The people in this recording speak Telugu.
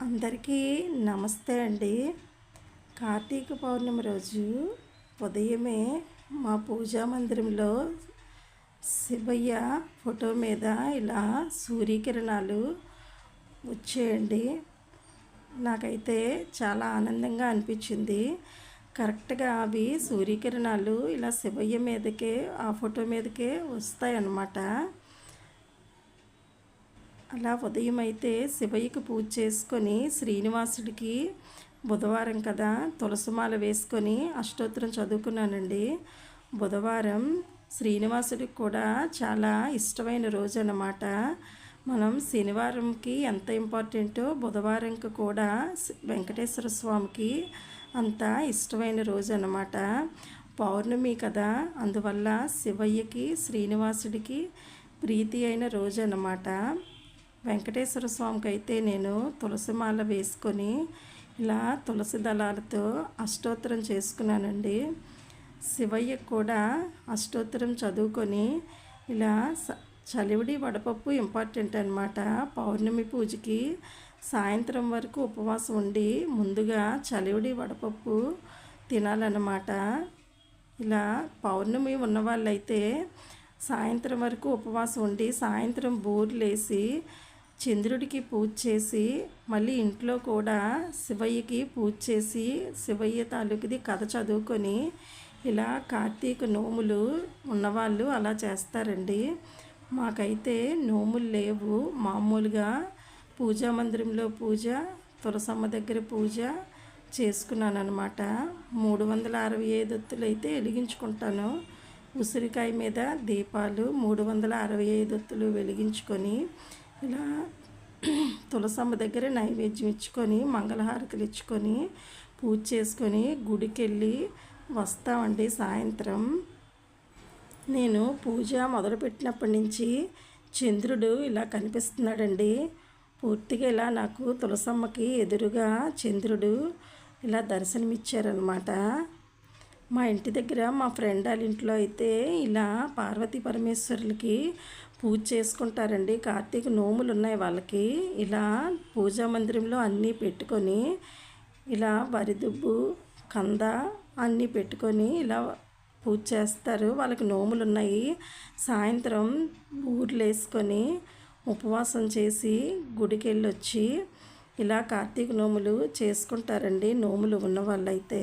అందరికీ నమస్తే అండి. కార్తీక పౌర్ణమి రోజు ఉదయమే మా పూజా మందిరంలో శివయ్య ఫోటో మీద ఇలా సూర్యకిరణాలు వచ్చేయండి. నాకైతే చాలా ఆనందంగా అనిపించింది. కరెక్ట్గా అవి సూర్యకిరణాలు ఇలా శివయ్య మీదకే, ఆ ఫోటో మీదకే వస్తాయన్నమాట. అలా ఉదయం అయితే శివయ్యకి పూజ చేసుకొని శ్రీనివాసుడికి బుధవారం కదా తులసిమాల వేసుకొని అష్టోత్తరం చదువుకున్నానండి. బుధవారం శ్రీనివాసుడికి కూడా చాలా ఇష్టమైన రోజు అన్నమాట. మనం శనివారంకి ఎంత ఇంపార్టెంటో బుధవారంకి కూడా వెంకటేశ్వర స్వామికి అంత ఇష్టమైన రోజు అన్నమాట. పౌర్ణమి కదా, అందువల్ల శివయ్యకి శ్రీనివాసుడికి ప్రీతి అయిన రోజు అన్నమాట. వెంకటేశ్వర స్వామికి అయితే నేను తులసిమాల వేసుకొని ఇలా తులసి దళాలతో అష్టోత్తరం చేసుకున్నానండి. శివయ్యకు కూడా అష్టోత్తరం చదువుకొని ఇలా చలివిడి వడపప్పు ఇంపార్టెంట్ అనమాట. పౌర్ణమి పూజకి సాయంత్రం వరకు ఉపవాసం ఉండి ముందుగా చలివిడి వడపప్పు తినాలన్నమాట. ఇలా పౌర్ణమి ఉన్న వాళ్ళైతే సాయంత్రం వరకు ఉపవాసం ఉండి సాయంత్రం బూర్లేసి చంద్రుడికి పూజ చేసి మళ్ళీ ఇంట్లో కూడా శివయ్యకి పూజ చేసి శివయ్య తాలూకుది కథ చదువుకొని ఇలా కార్తీక నోములు ఉన్నవాళ్ళు అలా చేస్తారండి. మాకైతే నోములు లేవు. మామూలుగా పూజా మందిరంలో పూజ, తులసమ్మ దగ్గర పూజ చేసుకున్నాను అనమాట. 365 ఒత్తులు అయితే వెలిగించుకుంటాను. ఉసిరికాయ మీద దీపాలు 365 ఒత్తులు వెలిగించుకొని ఇలా తులసమ్మ దగ్గర నైవేద్యం ఇచ్చుకొని మంగళహారతులు ఇచ్చుకొని పూజ చేసుకొని గుడికి వెళ్ళి వస్తామండి. సాయంత్రం నేను పూజ మొదలుపెట్టినప్పటి నుంచి చంద్రుడు ఇలా కనిపిస్తున్నాడండి. పూర్తిగా ఇలా నాకు తులసమ్మకి ఎదురుగా చంద్రుడు ఇలా దర్శనమిచ్చారనమాట. మా ఇంటి దగ్గర మా ఫ్రెండ్ వాళ్ళ ఇంట్లో అయితే ఇలా పార్వతీ పరమేశ్వరులకి పూజ చేసుకుంటారండి. కార్తీక నోములు ఉన్నాయి వాళ్ళకి. ఇలా పూజా మందిరంలో అన్నీ పెట్టుకొని ఇలా వరిదుబ్బు, కంద అన్నీ పెట్టుకొని ఇలా పూజ చేస్తారు. వాళ్ళకి నోములు ఉన్నాయి. సాయంత్రం ఊర్లు వేసుకొని ఉపవాసం చేసి గుడికి వెళ్ళొచ్చి ఇలా కార్తీక నోములు చేసుకుంటారండి, నోములు ఉన్న వాళ్ళైతే.